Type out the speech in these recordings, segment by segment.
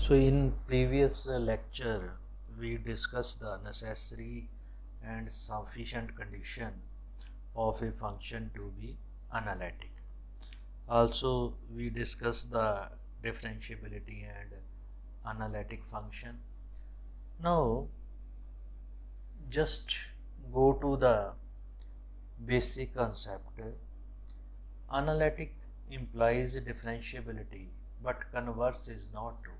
So in previous lecture we discussed the necessary and sufficient condition of a function to be analytic. Also we discussed the differentiability and analytic function. Now just go to the basic concept. Analytic implies differentiability but converse is not true.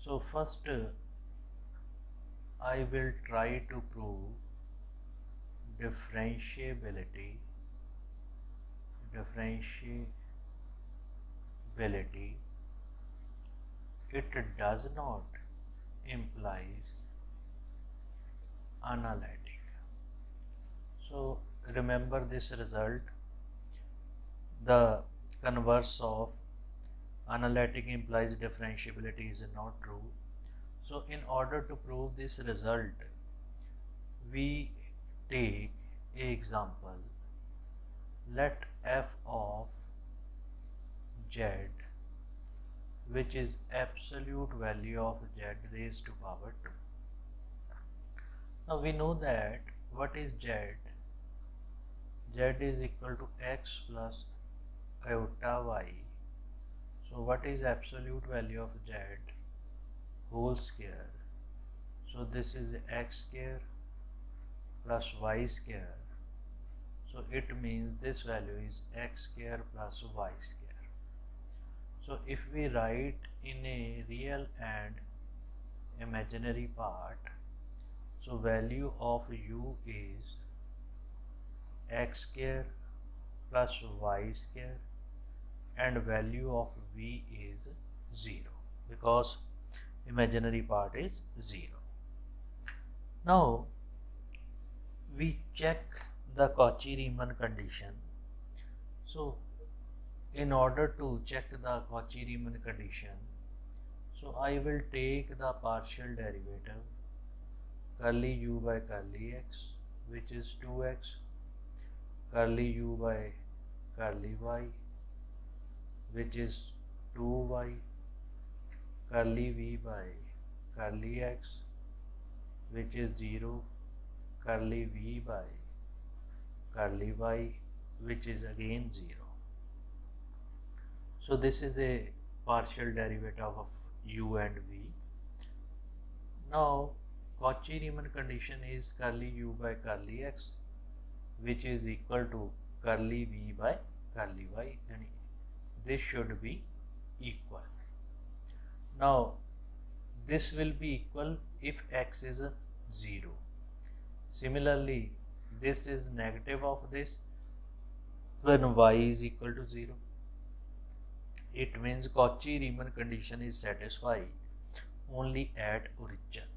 So first I will try to prove differentiability it does not implies analytic. So remember this result, the converse of analytic implies differentiability is not true. So in order to prove this result, we take a example. Let f of z, which is absolute value of z raised to power 2. Now we know that what is z? Z is equal to x plus iota y. So what is absolute value of z? Whole square. So this is x square plus y square. So it means this value is x square plus y square. So if we write in a real and imaginary part, so value of u is x square plus y square and value of v is 0 because imaginary part is 0. Now we check the Cauchy-Riemann condition. So in order to check the Cauchy-Riemann condition, so I will take the partial derivative curly u by curly x, which is 2x, curly u by curly y, which is 2y, curly v by curly x, which is 0, curly v by curly y, which is again 0. So this is a partial derivative of u and v. Now Cauchy-Riemann condition is curly u by curly x, which is equal to curly v by curly y, and this should be equal. Now this will be equal if x is 0. Similarly, this is negative of this when y is equal to 0. It means Cauchy-Riemann condition is satisfied only at origin.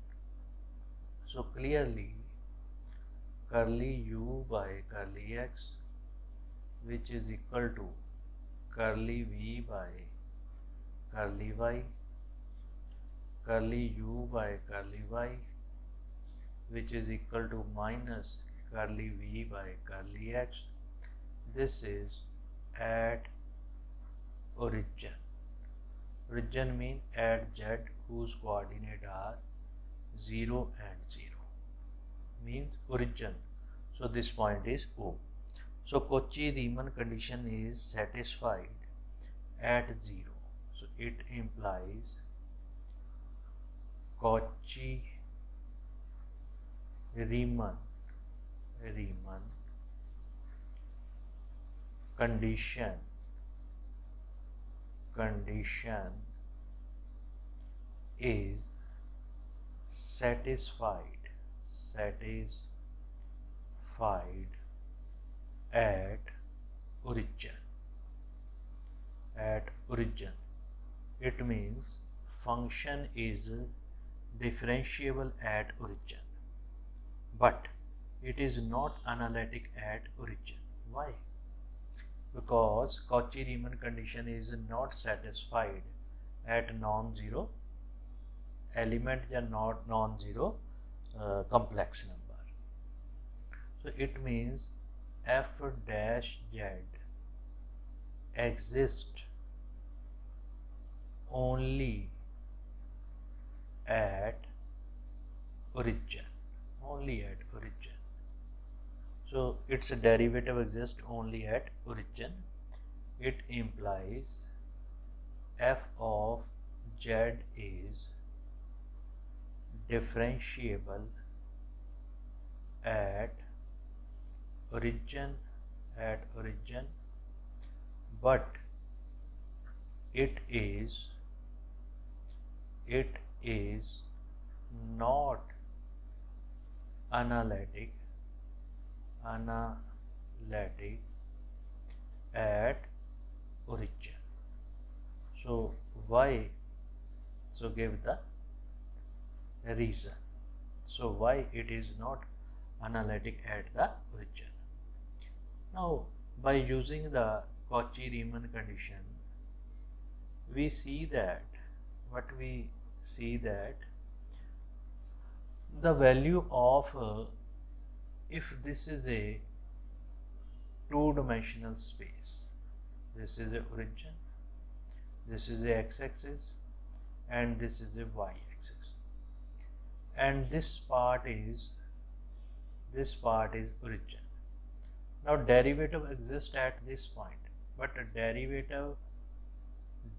So clearly curly u by curly x, which is equal to curly v by curly y, curly u by curly y, which is equal to minus curly v by curly x. This is at origin. Origin means at z whose coordinate are 0 and 0 means origin. So this point is O. So Cauchy-Riemann condition is satisfied at 0. So it implies Cauchy-Riemann condition is satisfied at origin. It means function is differentiable at origin, but it is not analytic at origin. Why? Because Cauchy-Riemann condition is not satisfied at non-zero element or not non-zero complex number. So it means f dash z exists only at origin, only at origin. So its derivative exists only at origin. It implies f of z is differentiable at origin, but it is not analytic at origin. So why? So give the reason. So why it is not analytic at the origin? Now, by using the Cauchy-Riemann condition, we see that the value of if this is a two-dimensional space, this is a origin, this is a x-axis, and this is a y-axis, and this part is origin. Now derivative exists at this point, but a derivative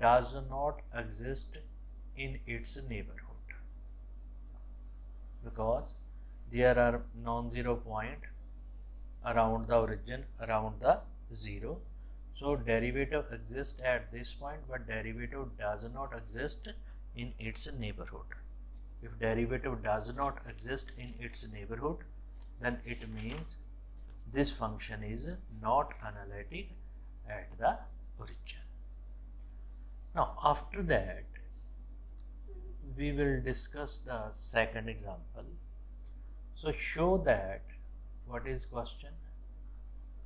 does not exist in its neighborhood because there are non-zero point around the origin, around the zero. So derivative exists at this point, but derivative does not exist in its neighborhood. If derivative does not exist in its neighborhood, then it means this function is not analytic at the origin. Now after that, we will discuss the second example. So show that, what is question?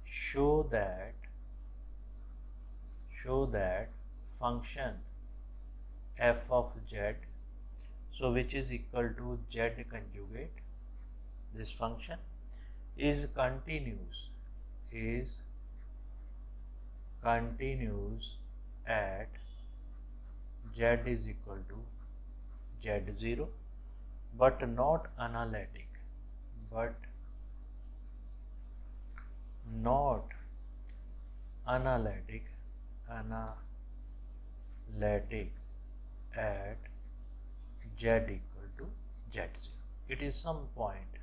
Show that function f of z, so which is equal to z conjugate, this function is continuous at z is equal to z0, but not analytic at z equal to z0. It is some point.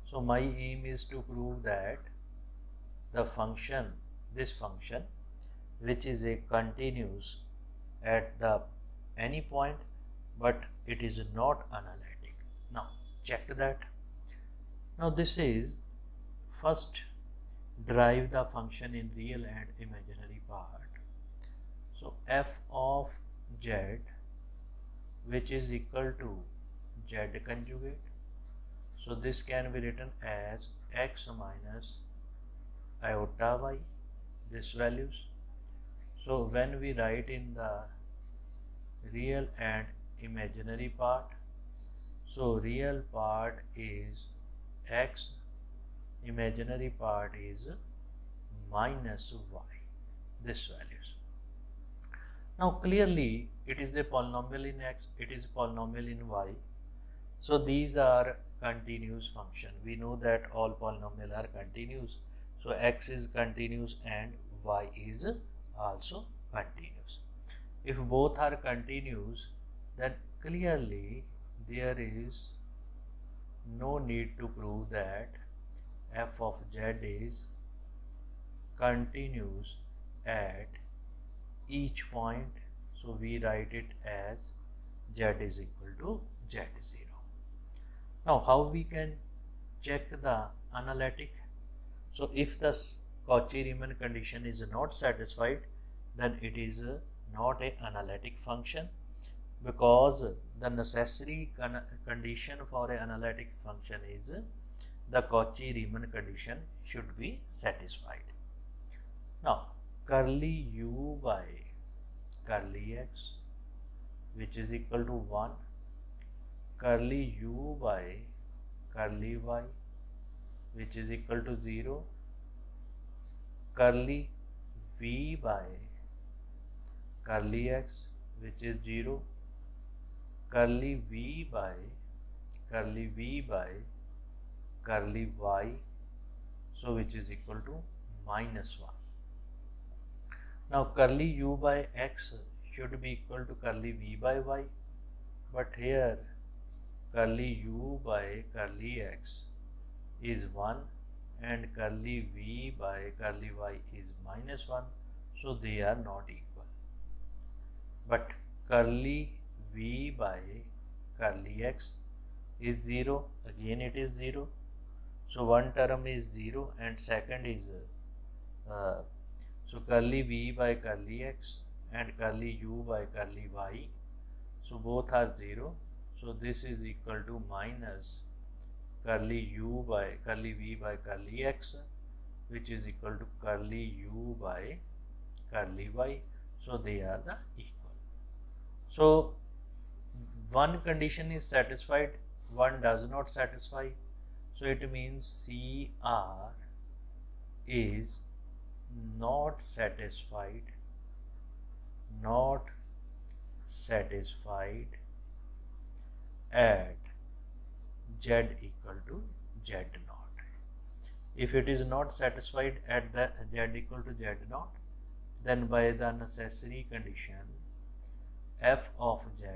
So my aim is to prove that the function, this function, which is a continuous at the any point, but it is not analytic. Now check that. Now this is, first derive the function in real and imaginary part. So f of z, which is equal to z conjugate. So this can be written as x minus iota y, this values. So when we write in the real and imaginary part, so real part is x, imaginary part is minus y, this values. Now clearly it is a polynomial in x, it is a polynomial in y. So these are continuous function. We know that all polynomial are continuous. So x is continuous and y is also continuous. If both are continuous, then clearly there is no need to prove that f of z is continuous at each point. So we write it as z is equal to z0. Now how we can check the analytic? So if the Cauchy-Riemann condition is not satisfied, then it is not an analytic function, because the necessary condition for an analytic function is the Cauchy-Riemann condition should be satisfied. Now curly u by curly x, which is equal to 1, curly u by curly y, which is equal to 0, curly v by curly x, which is 0, curly v by curly y, so which is equal to minus 1. Now curly u by x should be equal to curly v by y, but here curly u by curly x is 1 and curly v by curly y is minus 1, so they are not equal. But curly v by curly x is 0, again it is 0, so one term is 0 and second is so curly v by curly x and curly u by curly y, so both are 0, so this is equal to minus curly u by curly v by curly x, which is equal to curly u by curly y, so they are the equal. So one condition is satisfied, one does not satisfy, so it means CR is not satisfied at z equal to z naught. If it is not satisfied at the z equal to z naught, then by the necessary condition f of z,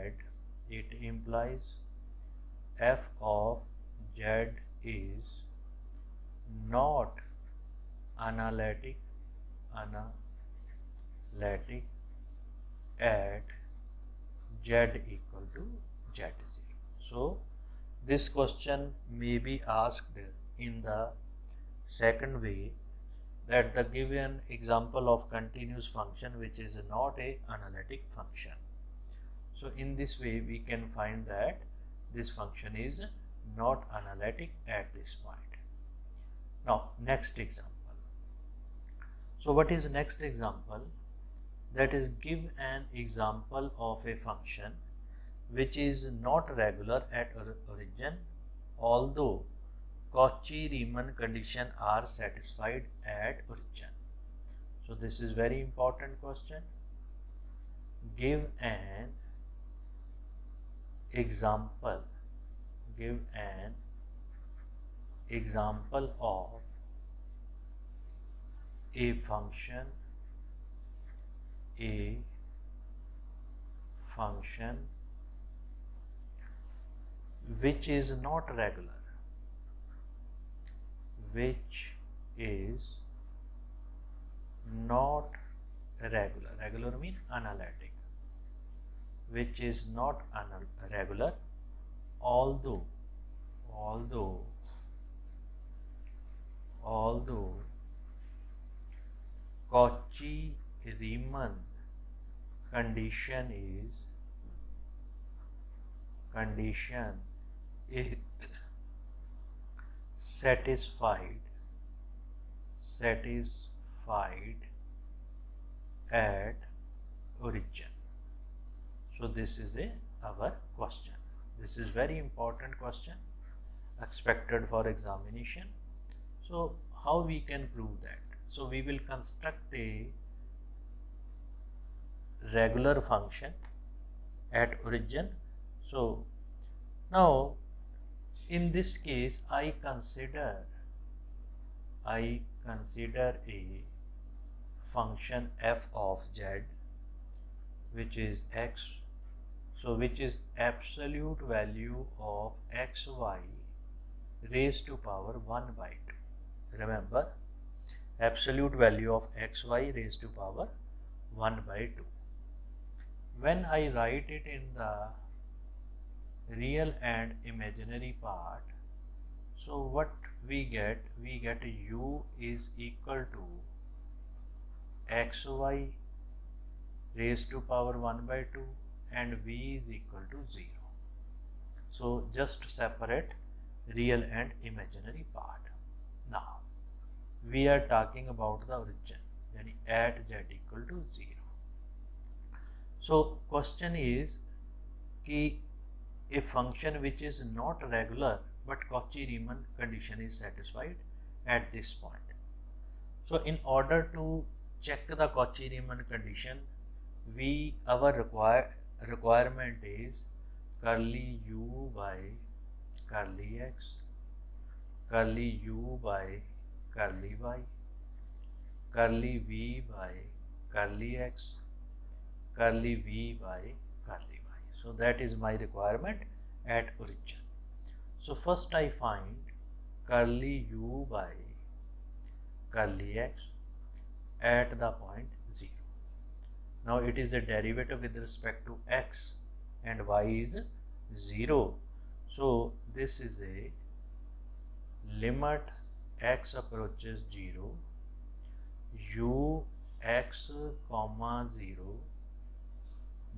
it implies f of z is not analytic at z equal to z0. So this question may be asked in the second way, that the given example of continuous function which is not a analytic function. So in this way we can find that this function is not analytic at this point. Now next example. So what is next example? That is, give an example of a function which is not regular at origin, although Cauchy-Riemann condition are satisfied at origin. So this is very important question. Give an example of a function which is not regular, regular means analytic, which is not regular, although Cauchy-Riemann condition is satisfied at origin. So this is our question. This is very important question expected for examination. So how we can prove that? So we will construct a regular function at origin. So now in this case I consider a function f of z which is x, so which is absolute value of xy raised to power 1 by 2. Remember, absolute value of xy raised to power 1 by 2. When I write it in the real and imaginary part, so what we get u is equal to xy raised to power 1 by 2 and v is equal to 0. So just separate real and imaginary part. Now we are talking about the origin, yani at z equal to 0. So question is कि a function which is not regular but Cauchy-Riemann condition is satisfied at this point. So in order to check the Cauchy-Riemann condition, our requirement is curly u by curly x, curly u by curly y, curly v by curly x, curly v by curly y. So that is my requirement at origin. So first I find curly u by curly x at the point 0. Now it is a derivative with respect to x and y is 0. So this is a limit x approaches 0, u x comma 0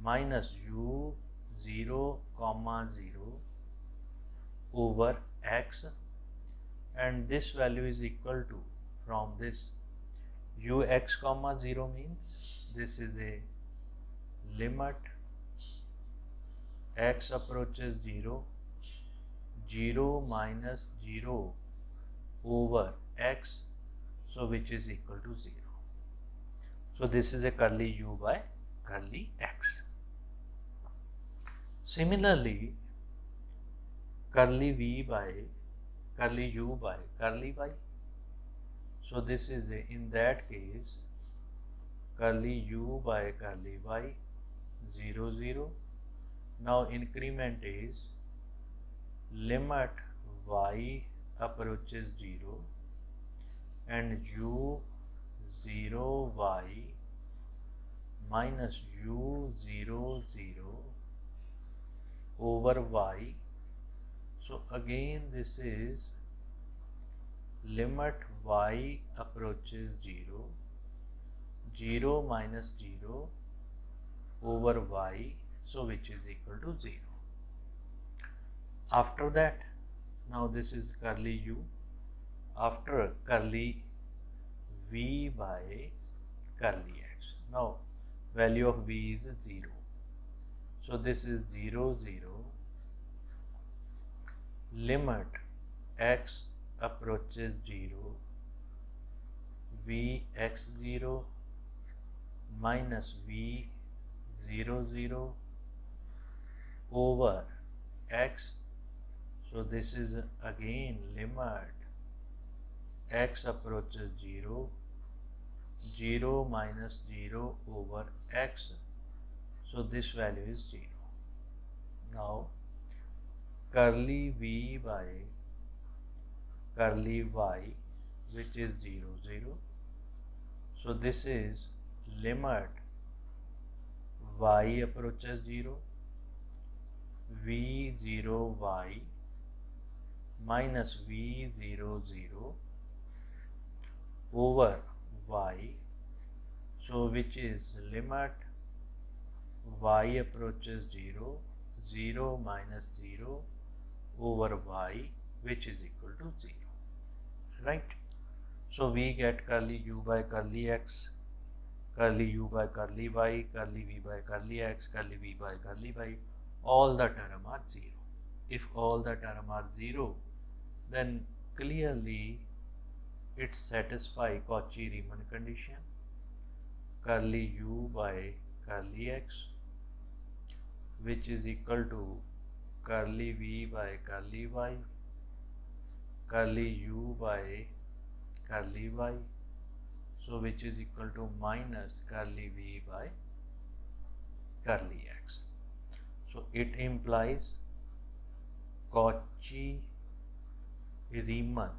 minus u 0 comma 0 over x, and this value is equal to, from this, u x comma 0 means this is a limit x approaches 0, 0 minus 0 over x, so which is equal to 0. So this is a curly u by curly x. Similarly, curly v by curly u by curly y. So this is a, in that case, curly u by curly y 0 0. Now increment is limit y approaches 0 and u 0 y minus u 0 0 over y. So again this is limit y approaches 0, 0 minus 0 over y, so which is equal to 0. After that, now this is curly u. After curly v by curly x. Now value of v is 0. So this is 0 0 limit x approaches 0, v x 0 minus v 0 0 over x. So this is again limit x approaches 0, 0 minus 0 over x. So this value is 0. Now curly v by curly y, which is 0 0. So this is limit y approaches 0, v 0 y minus v 0 0 over y. So which is limit y approaches 0, 0 minus 0 over y, which is equal to 0. Right? So we get curly u by curly x, curly u by curly y, curly v by curly x, curly v by curly y. All the terms are 0. If all the terms are 0, then clearly it satisfies Cauchy-Riemann condition. Curly u by curly x, which is equal to curly v by curly y, curly u by curly y, so which is equal to minus curly v by curly x. So it implies Cauchy-Riemann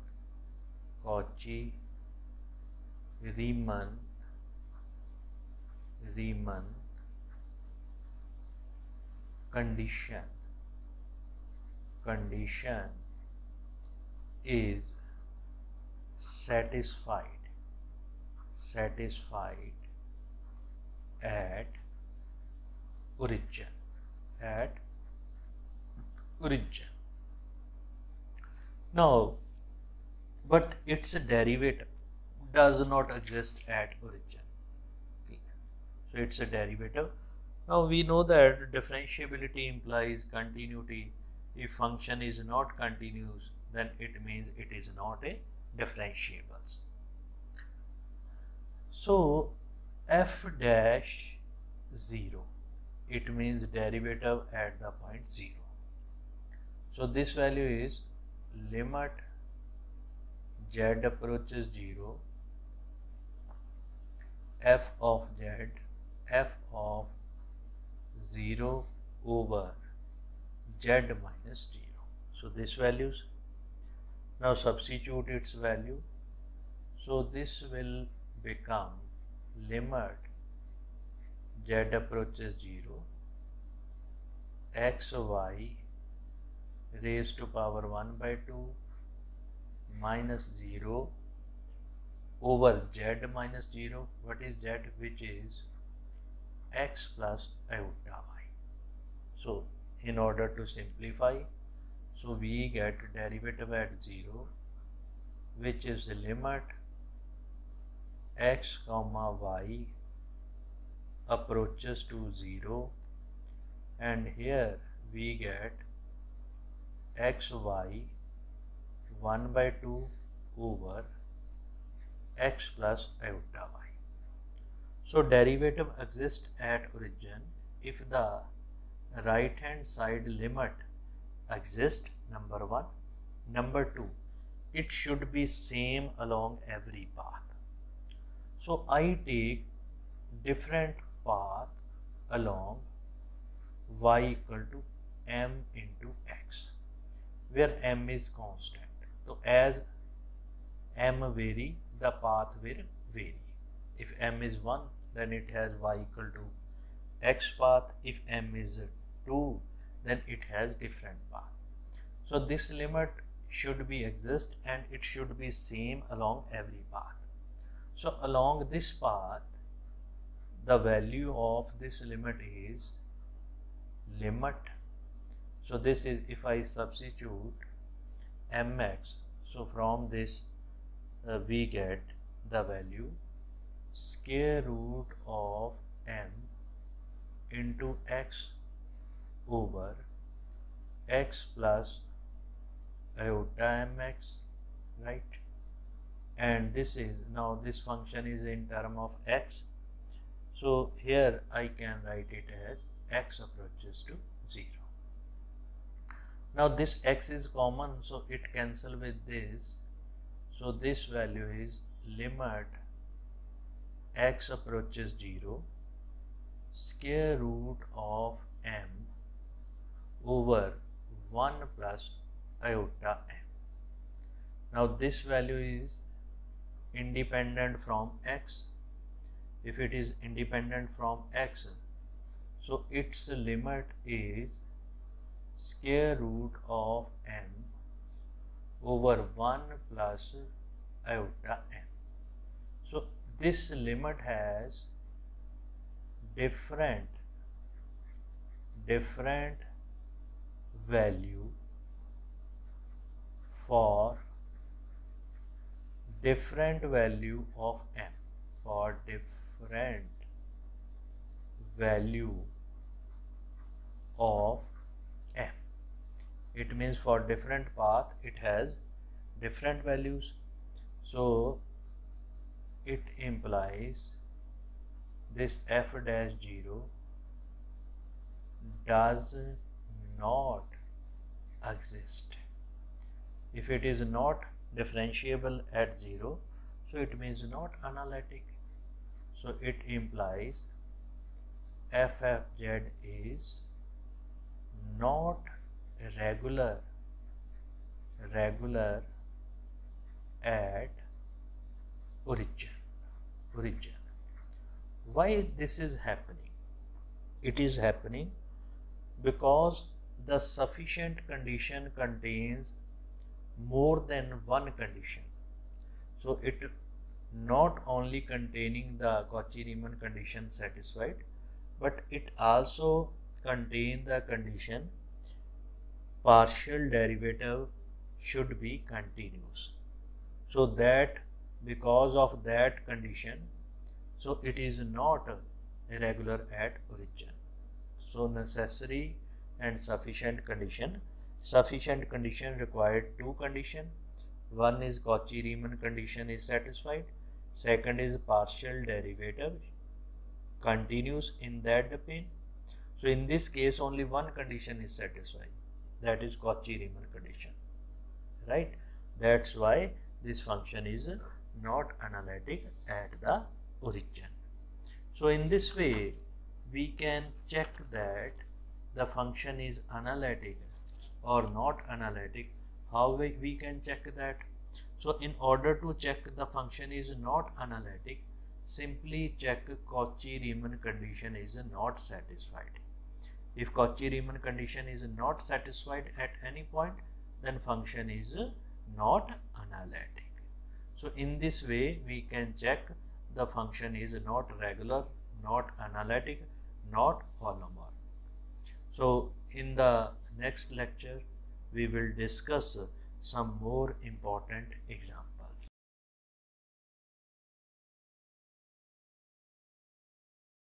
condition is satisfied at origin. Now, but its derivative does not exist at origin. So it's a derivative. Now we know that differentiability implies continuity. If function is not continuous, then it means it is not a differentiable. So f dash 0 it means derivative at the point 0. So this value is limit z approaches 0, f of z, f of 0 over z minus 0. So this values. Now substitute its value. So this will become limit z approaches 0, xy raised to power 1 by 2 minus 0 over z minus 0. What is z? Which is x plus iota y. So in order to simplify, so we get derivative at 0, which is the limit x comma y approaches to 0, and here we get xy 1 by 2 over x plus iota y. So derivative exists at origin if the right hand side limit exists, number 1. Number 2, it should be same along every path. So I take different path along y equal to m into x, where m is constant. So as m vary, the path will vary. If m is 1, then it has y equal to x path. If m is 2, then it has different path. So this limit should be exist and it should be same along every path. So along this path, the value of this limit is limit. So this is, if I substitute mx, so from this we get the value square root of m into x over x plus iota mx, right? And this is, now this function is in term of x, so here I can write it as x approaches to 0. Now this x is common, so it cancel with this, so this value is limit x approaches 0 square root of m over 1 plus iota m. Now this value is independent from x. If it is independent from x, so its limit is square root of m over 1 plus iota m. So this limit has different value for different value of m, for different value of m. It means for different path it has different values. So it implies this f dash 0 does not exist. If it is not differentiable at 0, so it means not analytic. So it implies ffz is not regular at origin. Why this is happening? It is happening because the sufficient condition contains more than one condition. So it not only containing the Cauchy-Riemann condition satisfied, but it also contain the condition partial derivative should be continuous. So that because of that condition, so it is not irregular at origin. So necessary and sufficient condition. Sufficient condition required two condition. One is Cauchy-Riemann condition is satisfied. Second is partial derivative continues in that domain. So in this case only one condition is satisfied, that is Cauchy-Riemann condition, right? That's why this function is not analytic at the origin. So in this way we can check that the function is analytic or not analytic. How we can check that? So in order to check the function is not analytic, simply check Cauchy-Riemann condition is not satisfied. If Cauchy-Riemann condition is not satisfied at any point, then function is not analytic. So in this way we can check the function is not regular, not analytic, not holomorph. So in the next lecture we will discuss some more important examples.